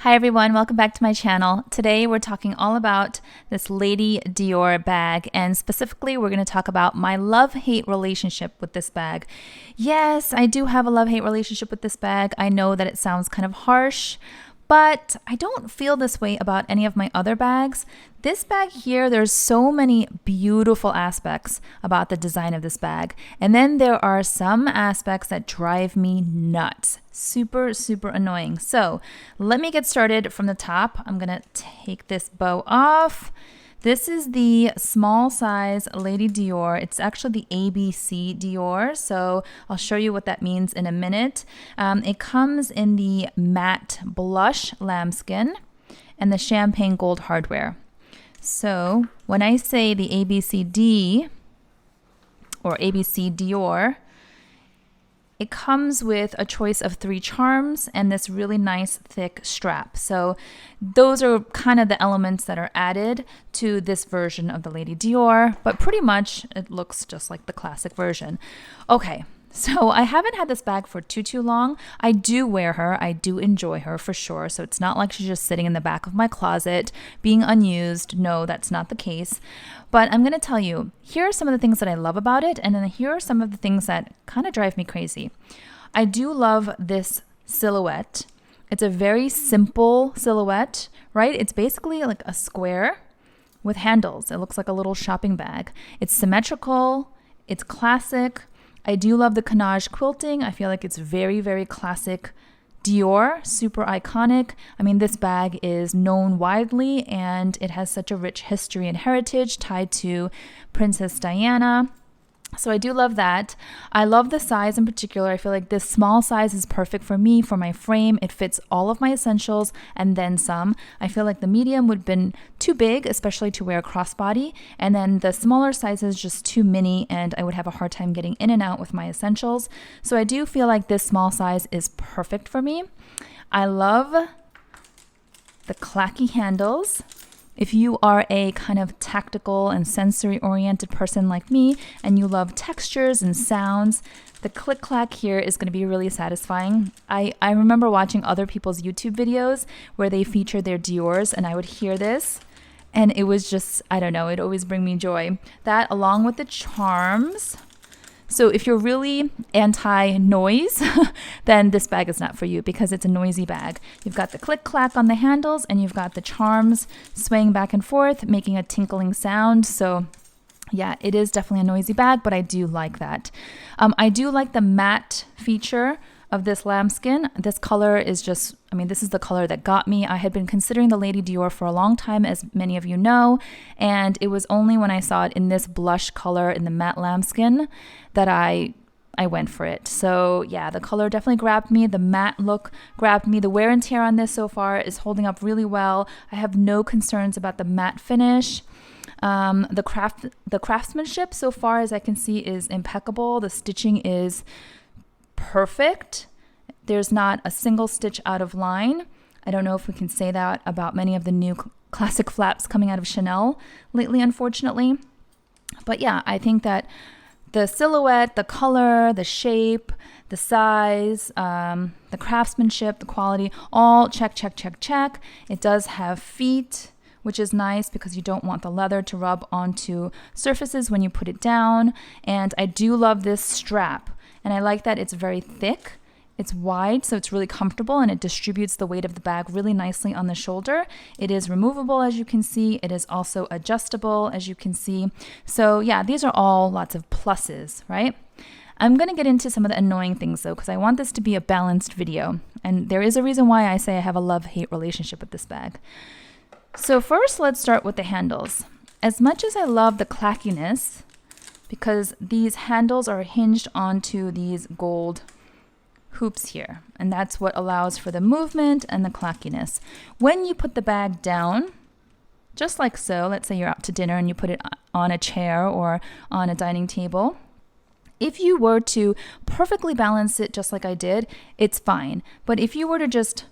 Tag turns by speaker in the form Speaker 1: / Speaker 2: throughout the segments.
Speaker 1: Hi everyone, welcome back to my channel. Today we're talking all about this Lady Dior bag, and specifically we're going to talk about my love-hate relationship with this bag. Yes, I do have a love-hate relationship with this bag. I know that it sounds kind of harsh, but I don't feel this way about any of my other bags. This bag here, there's so many beautiful aspects about the design of this bag. And then there are some aspects that drive me nuts. Super, super annoying. So let me get started from the top. I'm gonna take this bow off. This is the small size Lady Dior. It's actually the ABC Dior, so I'll show you what that means in a minute. It comes in the matte blush lambskin and the champagne gold hardware. So when I say the ABCD or ABC Dior, it comes with a choice of 3 charms and this really nice thick strap. So those are kind of the elements that are added to this version of the Lady Dior, but pretty much it looks just like the classic version. Okay, so I haven't had this bag for too long. I do wear her. I do enjoy her for sure. So it's not like she's just sitting in the back of my closet being unused. No, that's not the case. But I'm going to tell you, here are some of the things that I love about it, and then here are some of the things that kind of drive me crazy. I do love this silhouette. It's a very simple silhouette, right? It's basically like a square with handles. It looks like a little shopping bag. It's symmetrical. It's classic. I do love the canage quilting. I feel like it's very, very classic Dior, super iconic. I mean, this bag is known widely and it has such a rich history and heritage tied to Princess Diana. So I do love that. I love the size in particular. I feel like this small size is perfect for me, for my frame. It fits all of my essentials and then some. I feel like the medium would have been too big, especially to wear a crossbody. And then the smaller size is just too mini and I would have a hard time getting in and out with my essentials. So I do feel like this small size is perfect for me. I love the clacky handles. If you are a kind of tactical and sensory-oriented person like me, and you love textures and sounds, the click-clack here is going to be really satisfying. I remember watching other people's YouTube videos where they featured their Diors, and I would hear this, and it was just, I don't know, it always bring me joy. That along with the charms. So if you're really anti-noise, then this bag is not for you because it's a noisy bag. You've got the click-clack on the handles and you've got the charms swaying back and forth, making a tinkling sound. So yeah, it is definitely a noisy bag, but I do like that. I do like the matte feature of this lambskin. This color is just, I mean, this is the color that got me. I had been considering the Lady Dior for a long time, as many of you know, and it was only when I saw it in this blush color in the matte lambskin that I went for it. So yeah, the color definitely grabbed me. The matte look grabbed me. The wear and tear on this so far is holding up really well. I have no concerns about the matte finish. The craftsmanship so far as I can see is impeccable. The stitching is perfect. There's not a single stitch out of line. I don't know if we can say that about many of the new classic flaps coming out of Chanel lately, unfortunately. But yeah, I think that the silhouette, the color, the shape, the size, the craftsmanship, the quality, all check, check, check, check. It does have feet, which is nice because you don't want the leather to rub onto surfaces when you put it down. And I do love this strap. And I like that it's very thick, it's wide, so it's really comfortable and it distributes the weight of the bag really nicely on the shoulder. It is removable, as you can see. It is also adjustable, as you can see. So yeah, these are all lots of pluses, right? I'm going to get into some of the annoying things though, because I want this to be a balanced video. And there is a reason why I say I have a love-hate relationship with this bag. So first, let's start with the handles. As much as I love the clackiness, because these handles are hinged onto these gold hoops here, and that's what allows for the movement and the clackiness. When you put the bag down, just like so, let's say you're out to dinner and you put it on a chair or on a dining table, if you were to perfectly balance it just like I did, it's fine. But if you were to just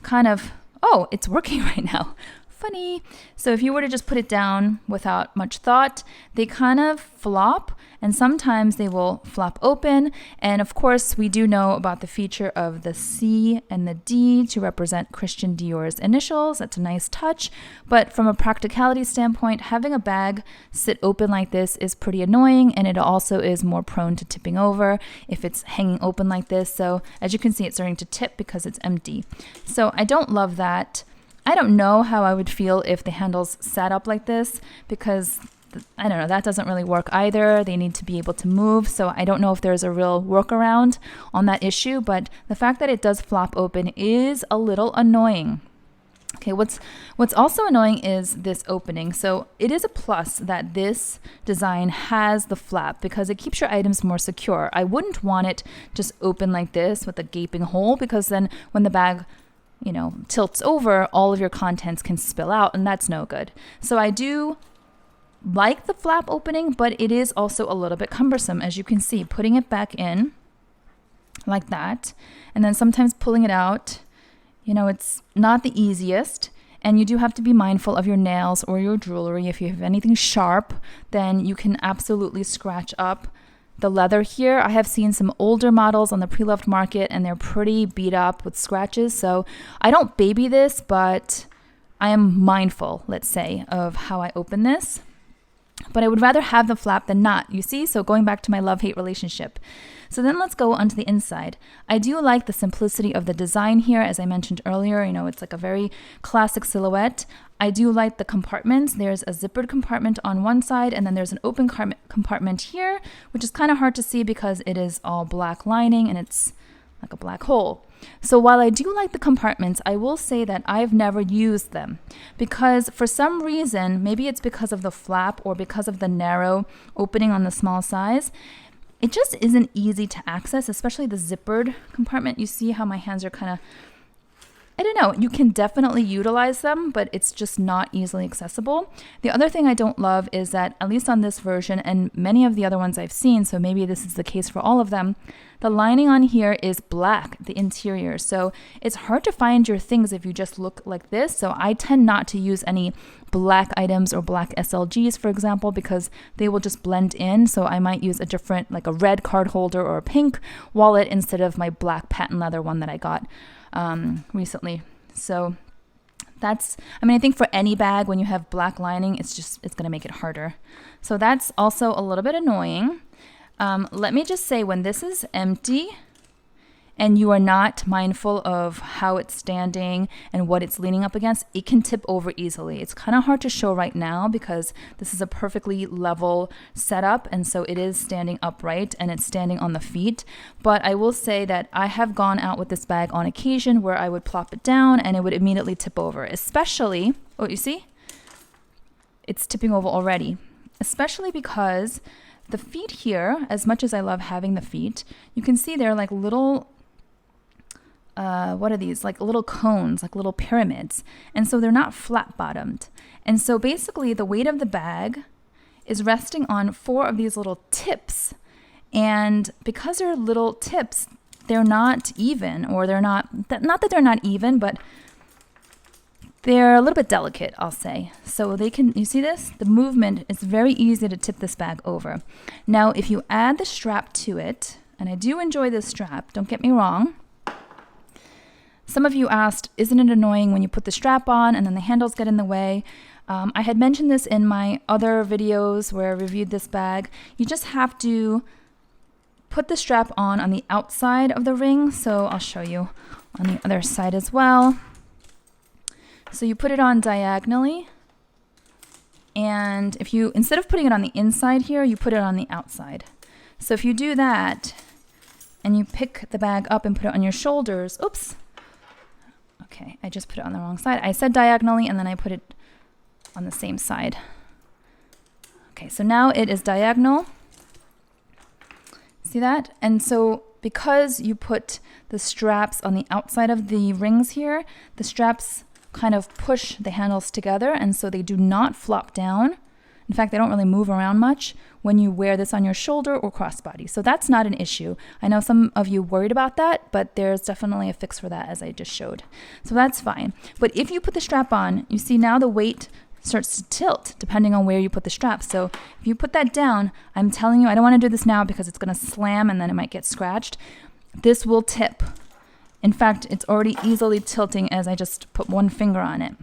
Speaker 1: kind of, oh, it's working right now, funny. So if you were to just put it down without much thought, they kind of flop, and sometimes they will flop open. And of course, we do know about the feature of the C and the D to represent Christian Dior's initials. That's a nice touch. But from a practicality standpoint, having a bag sit open like this is pretty annoying, and it also is more prone to tipping over if it's hanging open like this. So as you can see, it's starting to tip because it's empty. So I don't love that. I don't know how I would feel if the handles sat up like this, because I don't know, that doesn't really work either. They need to be able to move. So I don't know if there's a real workaround on that issue, but the fact that it does flop open is a little annoying. Okay, what's also annoying is this opening. So it is a plus that this design has the flap because it keeps your items more secure. I wouldn't want it just open like this with a gaping hole, because then when the bag tilts over, all of your contents can spill out, and that's no good. So I do like the flap opening, but it is also a little bit cumbersome, as you can see, putting it back in like that, and then sometimes pulling it out. It's not the easiest, and you do have to be mindful of your nails or your jewelry. If you have anything sharp, then you can absolutely scratch up the leather here. I have seen some older models on the pre-loved market, and they're pretty beat up with scratches. So I don't baby this, but I am mindful, let's say, of how I open this. But I would rather have the flap than not, you see? So going back to my love-hate relationship. So then let's go onto the inside. I do like the simplicity of the design here. As I mentioned earlier, it's like a very classic silhouette. I do like the compartments. There's a zippered compartment on one side, and then there's an open compartment here, which is kind of hard to see because it is all black lining and it's like a black hole. So while I do like the compartments, I will say that I've never used them because for some reason, maybe it's because of the flap or because of the narrow opening on the small size, it just isn't easy to access, especially the zippered compartment. You see how my hands are kind of, I don't know, you can definitely utilize them, but it's just not easily accessible. The other thing I don't love is that, at least on this version and many of the other ones I've seen, so maybe this is the case for all of them, the lining on here is black, the interior. So it's hard to find your things if you just look like this. So I tend not to use any black items or black SLGs, for example, because they will just blend in. So I might use a different, like a red card holder or a pink wallet instead of my black patent leather one that I got recently. So that's, I think for any bag, when you have black lining, it's going to make it harder. So that's also a little bit annoying. Let me just say, when this is empty and you are not mindful of how it's standing and what it's leaning up against, it can tip over easily. It's kind of hard to show right now because this is a perfectly level setup, and so it is standing upright and it's standing on the feet. But I will say that I have gone out with this bag on occasion where I would plop it down and it would immediately tip over, especially, oh, you see? It's tipping over already, especially because the feet here, as much as I love having the feet, you can see they're like little, what are these? Like little cones, like little pyramids. And so they're not flat bottomed. And so basically the weight of the bag is resting on 4 of these little tips. And because they're little tips, they're not even, or they're not that they're not even, but they're a little bit delicate, I'll say. So they can, you see this? The movement is very easy to tip this bag over. Now, if you add the strap to it, and I do enjoy this strap, don't get me wrong. Some of you asked, isn't it annoying when you put the strap on and then the handles get in the way? I had mentioned this in my other videos where I reviewed this bag. You just have to put the strap on the outside of the ring. So I'll show you on the other side as well. So you put it on diagonally, and if you, instead of putting it on the inside here, you put it on the outside. So if you do that and you pick the bag up and put it on your shoulders, oops. Okay, I just put it on the wrong side. I said diagonally and then I put it on the same side. Okay, so now it is diagonal. See that? And so because you put the straps on the outside of the rings here, the straps kind of push the handles together, and so they do not flop down In fact, they don't really move around much when you wear this on your shoulder or crossbody. So that's not an issue. I know some of you worried about that, but there's definitely a fix for that, as I just showed. So that's fine. But if you put the strap on, you see now the weight starts to tilt depending on where you put the strap. So if you put that down, I'm telling you, I don't want to do this now because it's going to slam and then it might get scratched. This will tip. In fact, it's already easily tilting as I just put one finger on it.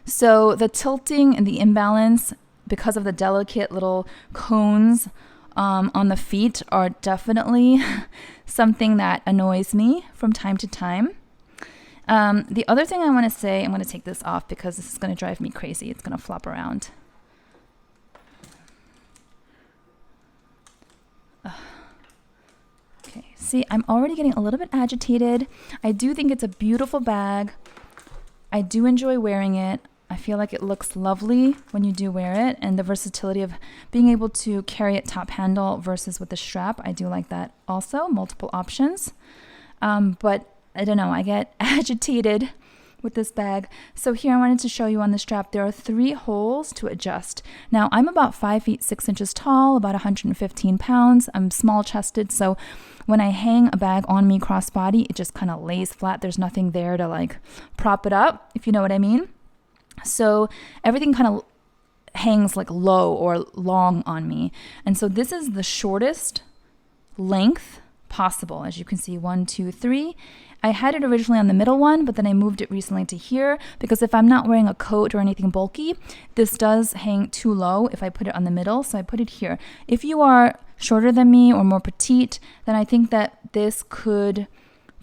Speaker 1: So the tilting and the imbalance because of the delicate little cones on the feet are definitely something that annoys me from time to time. The other thing I want to say, I'm going to take this off because this is going to drive me crazy. It's going to flop around. Okay, see, I'm already getting a little bit agitated. I do think it's a beautiful bag. I do enjoy wearing it. I feel like it looks lovely when you do wear it, and the versatility of being able to carry it top handle versus with the strap. I do like that also, multiple options. But I don't know, I get agitated with this bag. So here I wanted to show you on the strap, there are 3 holes to adjust. Now I'm about 5 feet 6 inches tall, about 115 pounds. I'm small chested, so when I hang a bag on me crossbody, it just kind of lays flat. There's nothing there to like prop it up, if you know what I mean. So everything kind of hangs like low or long on me. And so this is the shortest length possible. As you can see, 1, 2, 3. I had it originally on the middle one, but then I moved it recently to here because if I'm not wearing a coat or anything bulky, this does hang too low if I put it on the middle. So I put it here. If you are shorter than me or more petite, then I think that this could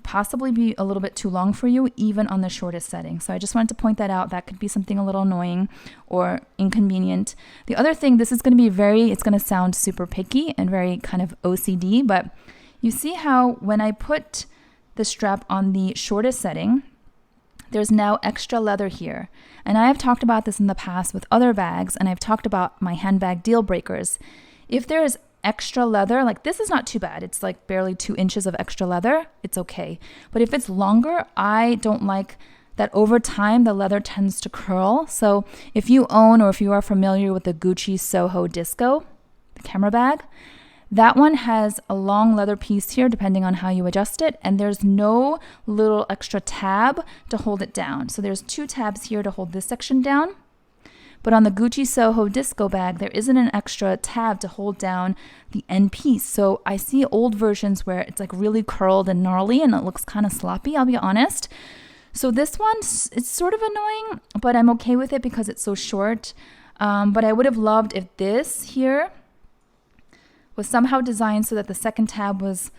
Speaker 1: possibly be a little bit too long for you, even on the shortest setting. So I just wanted to point that out. That could be something a little annoying or inconvenient. The other thing, this is going to be it's going to sound super picky and very kind of OCD, but you see how when I put the strap on the shortest setting, there's now extra leather here. And I have talked about this in the past with other bags, and I've talked about my handbag deal breakers. If there is extra leather, like this is not too bad. It's like barely 2 inches of extra leather. It's okay. But if it's longer, I don't like that over time the leather tends to curl. So if you own or if you are familiar with the Gucci Soho Disco, the camera bag, that one has a long leather piece here depending on how you adjust it, and there's no little extra tab to hold it down. So there's 2 tabs here to hold this section down. But on the Gucci Soho Disco bag, there isn't an extra tab to hold down the end piece. So I see old versions where it's like really curled and gnarly and it looks kind of sloppy, I'll be honest. So this one, it's sort of annoying, but I'm okay with it because it's so short. But I would have loved if this here was somehow designed so that the second tab was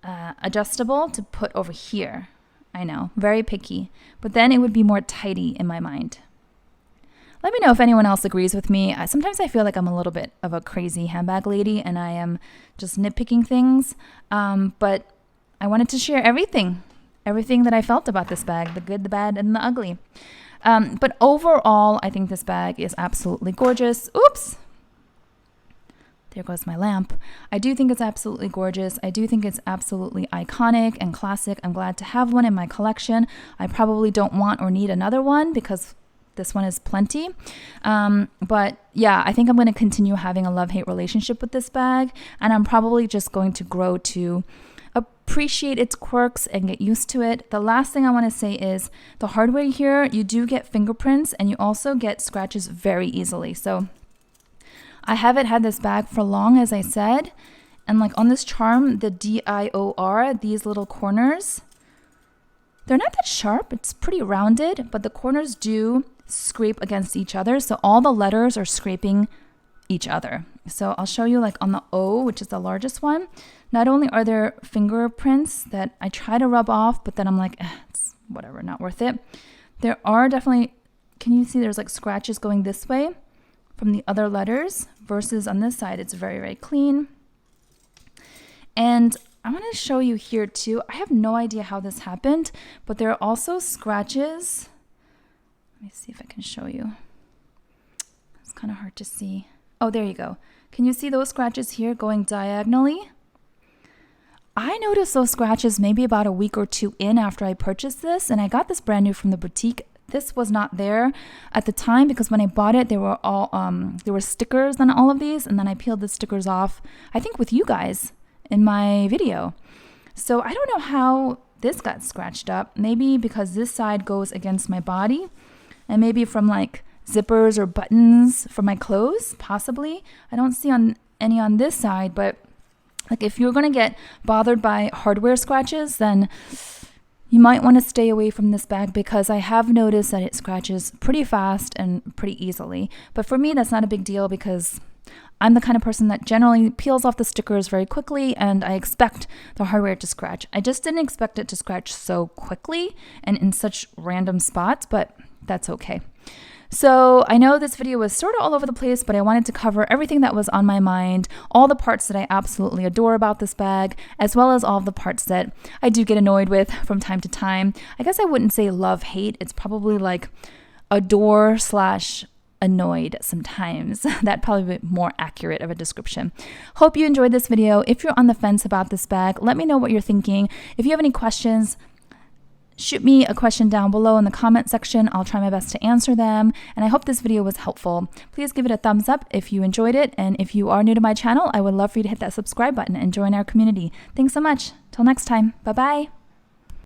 Speaker 1: adjustable to put over here. I know, very picky. But then it would be more tidy in my mind. Let me know if anyone else agrees with me. Sometimes I feel like I'm a little bit of a crazy handbag lady and I am just nitpicking things. But I wanted to share everything that I felt about this bag, the good, the bad, and the ugly. But overall, I think this bag is absolutely gorgeous. Oops. There goes my lamp. I do think it's absolutely gorgeous. I do think it's absolutely iconic and classic. I'm glad to have one in my collection. I probably don't want or need another one because this one is plenty. But yeah, I think I'm going to continue having a love-hate relationship with this bag. And I'm probably just going to grow to appreciate its quirks and get used to it. The last thing I want to say is the hardware here, you do get fingerprints and you also get scratches very easily. So I haven't had this bag for long, as I said. And like on this charm, the DIOR, these little corners, they're not that sharp. It's pretty rounded, but the corners do scrape against each other. So all the letters are scraping each other. So I'll show you like on the O, which is the largest one. Not only are there fingerprints that I try to rub off, but then I'm like, it's whatever, not worth it. There are definitely, can you see there's like scratches going this way from the other letters versus on this side, it's very, very clean. And I want to show you here too. I have no idea how this happened, but there are also scratches. Let me see if I can show you. It's kind of hard to see. Oh, there you go. Can you see those scratches here going diagonally? I noticed those scratches maybe about a week or 2 in after I purchased this, and I got this brand new from the boutique this was not there at the time because when I bought it, there were stickers on all of these, and then I peeled the stickers off, I think with you guys in my video. So I don't know how this got scratched up. Maybe because this side goes against my body, and maybe from like zippers or buttons from my clothes, possibly. I don't see any on this side, but like if you're going to get bothered by hardware scratches, then you might want to stay away from this bag because I have noticed that it scratches pretty fast and pretty easily. But for me, that's not a big deal because I'm the kind of person that generally peels off the stickers very quickly, and I expect the hardware to scratch. I just didn't expect it to scratch so quickly and in such random spots, but that's okay. So I know this video was sort of all over the place, but I wanted to cover everything that was on my mind, all the parts that I absolutely adore about this bag, as well as all the parts that I do get annoyed with from time to time. I guess I wouldn't say love, hate. It's probably like adore / annoyed sometimes. That'd probably be more accurate of a description. Hope you enjoyed this video. If you're on the fence about this bag, let me know what you're thinking. If you have any questions, shoot me a question down below in the comment section. I'll try my best to answer them. And I hope this video was helpful. Please give it a thumbs up if you enjoyed it. And if you are new to my channel, I would love for you to hit that subscribe button and join our community. Thanks so much. Till next time. Bye-bye.